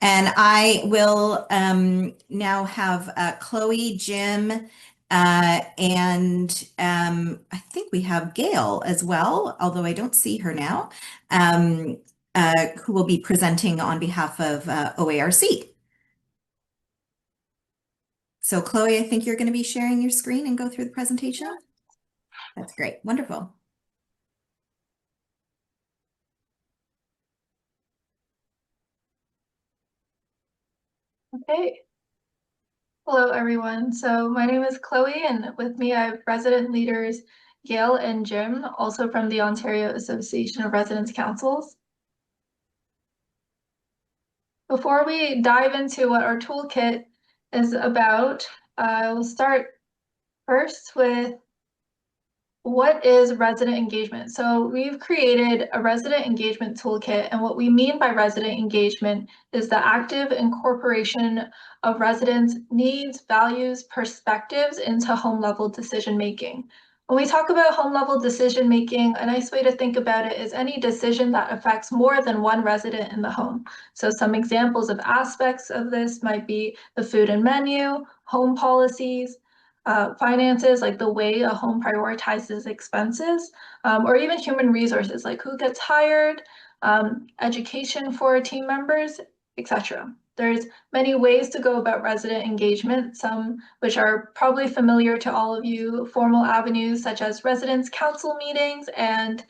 And I will now have Chloe, Jim, and I think we have Gail as well, although I don't see her now, um, who will be presenting on behalf of OARC. So Chloe, I think you're going to be sharing your screen and go through the presentation. That's great. Wonderful. Okay. Hello, everyone. So my name is Chloe, and with me I have resident leaders Gail and Jim, also from the Ontario Association of Residents Councils. Before we dive into what our toolkit is about, I will start first with what is resident engagement? So we've created a resident engagement toolkit, and what we mean by resident engagement is the active incorporation of residents' needs, values, perspectives into home level decision making. When we talk about home level decision making, a nice way to think about it is any decision that affects more than one resident in the home. So some examples of aspects of this might be the food and menu, home policies, finances, like the way a home prioritizes expenses, or even human resources, like who gets hired, education for team members, etc. There's many ways to go about resident engagement, some which are probably familiar to all of you, formal avenues such as residence council meetings and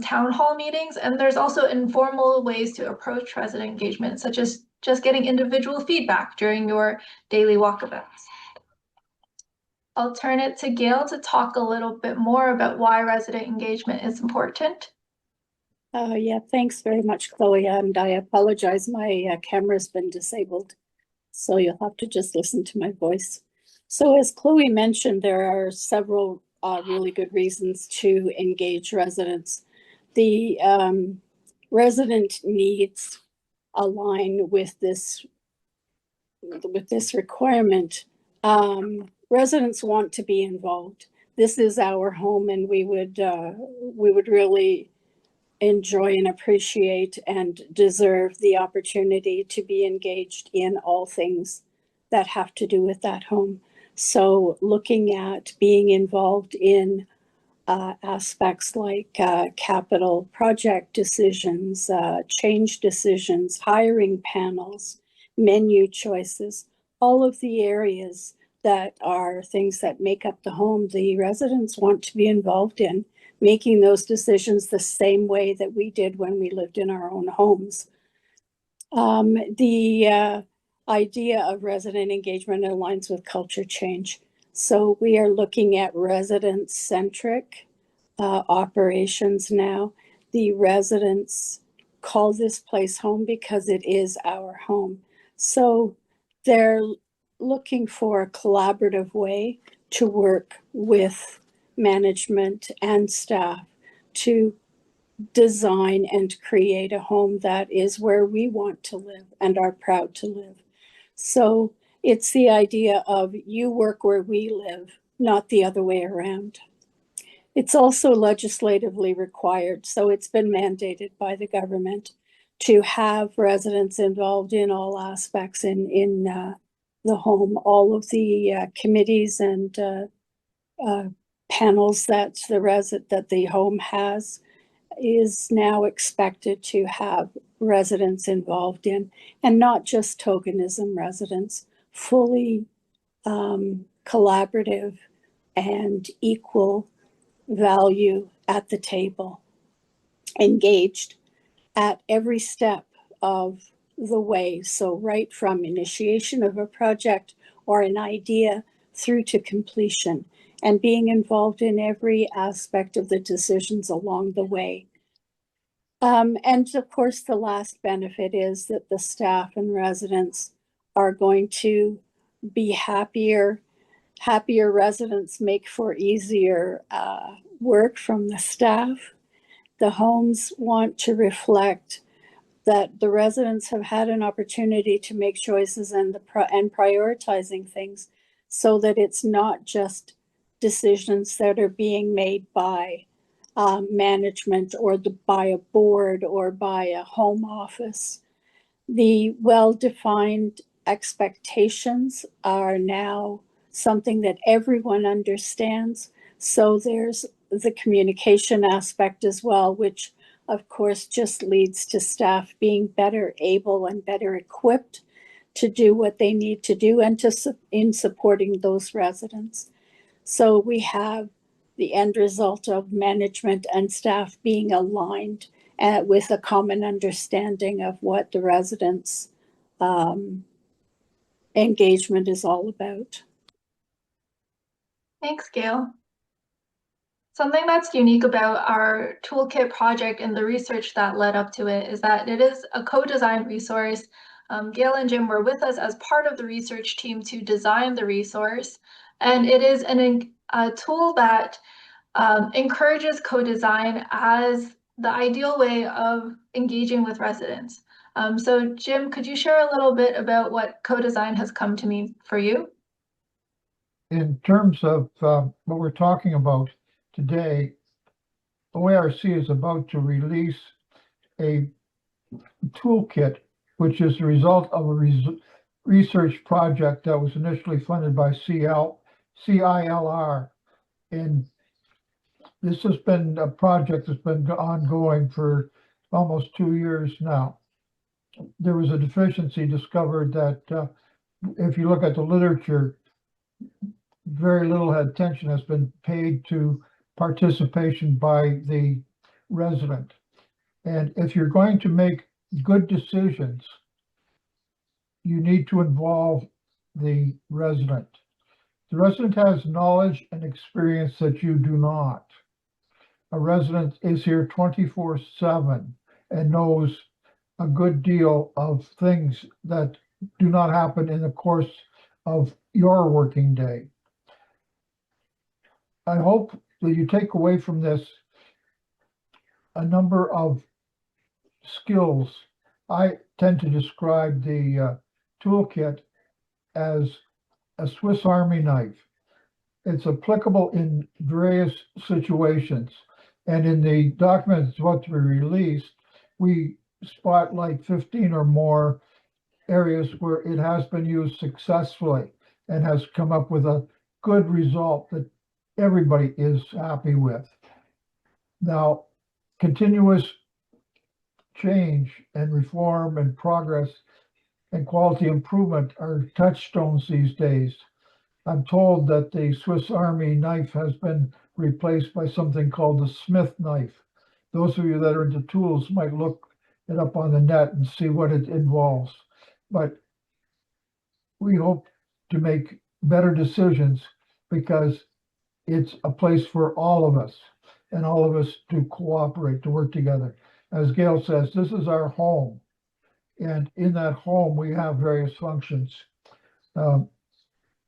town hall meetings. And there's also informal ways to approach resident engagement, such as just getting individual feedback during your daily walkabouts. I'll turn it to Gail to talk a little bit more about why resident engagement is important. Yeah, thanks very much, Chloe. And I apologize, my camera's been disabled, so you'll have to just listen to my voice. So as Chloe mentioned, there are several really good reasons to engage residents. The resident needs align with this requirement. Residents want to be involved. This is our home, and we would really enjoy and appreciate and deserve the opportunity to be engaged in all things that have to do with that home. So looking at being involved in aspects like capital project decisions, change decisions, hiring panels, menu choices, all of the areas that are things that make up the home, the residents want to be involved in making those decisions the same way that we did when we lived in our own homes. The idea of resident engagement aligns with culture change. So we are looking at resident-centric operations now. The residents call this place home because it is our home. So they're looking for a collaborative way to work with management and staff to design and create a home that is where we want to live and are proud to live. So it's the idea of you work where we live, not the other way around. It's also legislatively required, so it's been mandated by the government to have residents involved in all aspects in the home. All of the committees and panels that the home has is now expected to have residents involved in, and not just tokenism residents, fully collaborative and equal value at the table, engaged at every step of the way. So right from initiation of a project or an idea through to completion, and being involved in every aspect of the decisions along the way. And of course, the last benefit is that the staff and residents are going to be happier. Happier residents make for easier work from the staff. The homes want to reflect that the residents have had an opportunity to make choices and prioritizing things, so that it's not just decisions that are being made by management or by a board or by a home office. The well-defined expectations are now something that everyone understands. So there's the communication aspect as well, which of course just leads to staff being better able and better equipped to do what they need to do and in supporting those residents. So we have the end result of management and staff being aligned with a common understanding of what the residents' engagement is all about. Thanks, Gail. Something that's unique about our toolkit project and the research that led up to it is that it is a co-designed resource. Gail and Jim were with us as part of the research team to design the resource, and it is a tool that encourages co-design as the ideal way of engaging with residents. So Jim, could you share a little bit about what co-design has come to mean for you? In terms of what we're talking about today, OARC is about to release a toolkit, which is the result of a research project that was initially funded by CILR. And this has been a project that's been ongoing for almost 2 years now. There was a deficiency discovered that if you look at the literature, very little attention has been paid to participation by the resident. And if you're going to make good decisions, you need to involve the resident. The resident has knowledge and experience that you do not. A resident is here 24/7 and knows a good deal of things that do not happen in the course of your working day. I hope that you take away from this a number of skills. I tend to describe the toolkit as a Swiss Army knife. It's applicable in various situations. And in the document that's about to be released, we spotlight 15 or more areas where it has been used successfully and has come up with a good result that everybody is happy with. Now, continuous change and reform and progress and quality improvement are touchstones these days. I'm told that the Swiss Army knife has been replaced by something called the Smith knife. Those of you that are into tools might look it up on the net and see what it involves. But we hope to make better decisions because it's a place for all of us and all of us to cooperate, to work together. As Gail says, this is our home. And in that home, we have various functions.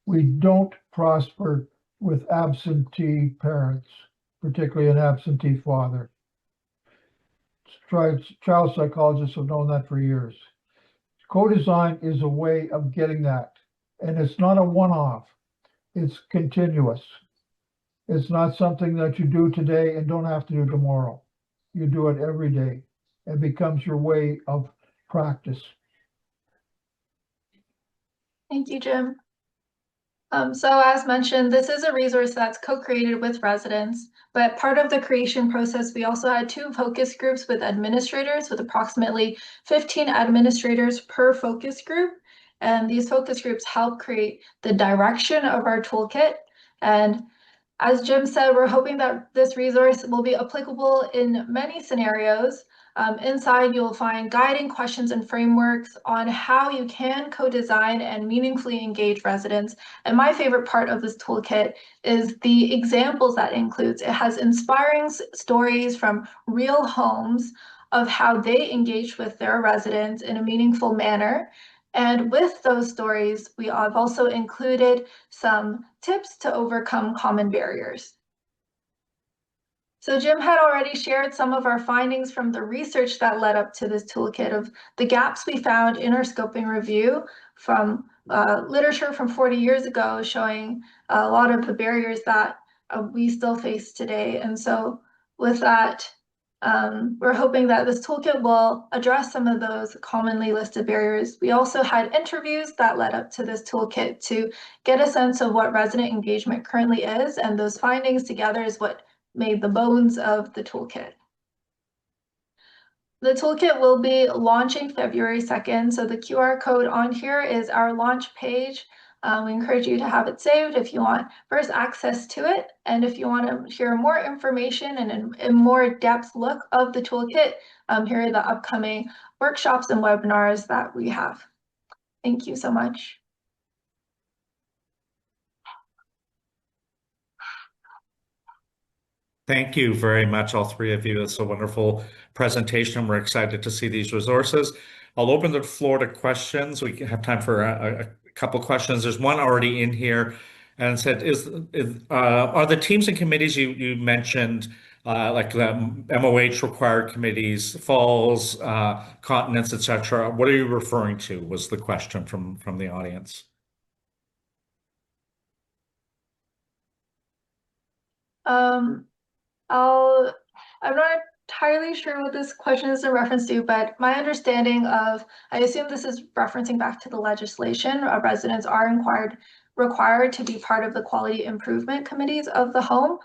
We don't prosper with absentee parents, particularly an absentee father. Child psychologists have known that for years. Co-design is a way of getting that. And it's not a one-off. It's continuous. It's not something that you do today and don't have to do tomorrow. You do it every day. It becomes your way of practice. Thank you, Jim. So as mentioned, this is a resource that's co-created with residents, but part of the creation process, we also had 2 focus groups with administrators with approximately 15 administrators per focus group. And these focus groups help create the direction of our toolkit. And as Jim said, we're hoping that this resource will be applicable in many scenarios. Inside, you'll find guiding questions and frameworks on how you can co-design and meaningfully engage residents. And my favorite part of this toolkit is the examples that includes. It has inspiring stories from real homes of how they engage with their residents in a meaningful manner. And with those stories, we have also included some tips to overcome common barriers. So Jim had already shared some of our findings from the research that led up to this toolkit of the gaps we found in our scoping review from literature from 40 years ago, showing a lot of the barriers that we still face today. And so with that, We're hoping that this toolkit will address some of those commonly listed barriers. We also had interviews that led up to this toolkit to get a sense of what resident engagement currently is, and those findings together is what made the bones of the toolkit. The toolkit will be launching February 2nd, so the QR code on here is our launch page. We encourage you to have it saved if you want first access to it, and if you want to hear more information and a more depth look of the toolkit, here are the upcoming workshops and webinars that we have. Thank you so much. Thank you very much, all three of you. It's a wonderful presentation. We're excited to see these resources. I'll open the floor to questions. We have time for a couple questions. There's one already in here, and it said, are the teams and committees you mentioned, like the MOH required committees, falls, continents, etc.? What are you referring to? Was the question from the audience. I'm not entirely sure what this question is in reference to, but my understanding of, I assume this is referencing back to the legislation, residents are required to be part of the quality improvement committees of the home.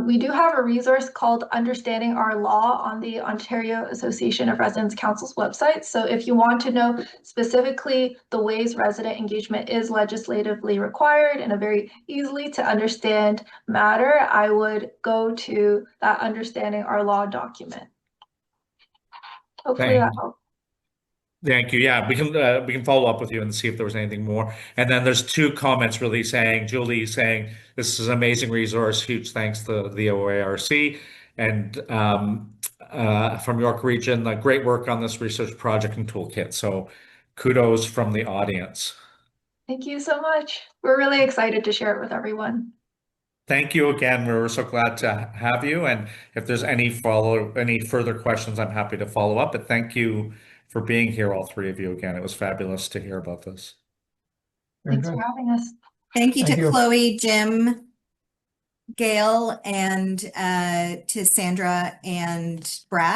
We do have a resource called Understanding Our Law on the Ontario Association of Residents Council's website. So if you want to know specifically the ways resident engagement is legislatively required in a very easily to understand matter, I would go to that Understanding Our Law document. Hopefully that helps. Thank you. Yeah, we can follow up with you and see if there was anything more. And then there's two comments really saying, Julie saying, this is an amazing resource. Huge thanks to the OARC. And from York Region, great work on this research project and toolkit. So kudos from the audience. Thank you so much. We're really excited to share it with everyone. Thank you again. We're so glad to have you. And if there's any further questions, I'm happy to follow up. But thank you for being here, all three of you again. It was fabulous to hear about this. Thanks for having us. Thank you Thank to you. Chloe, Jim, Gail, and to Sandra and Brad.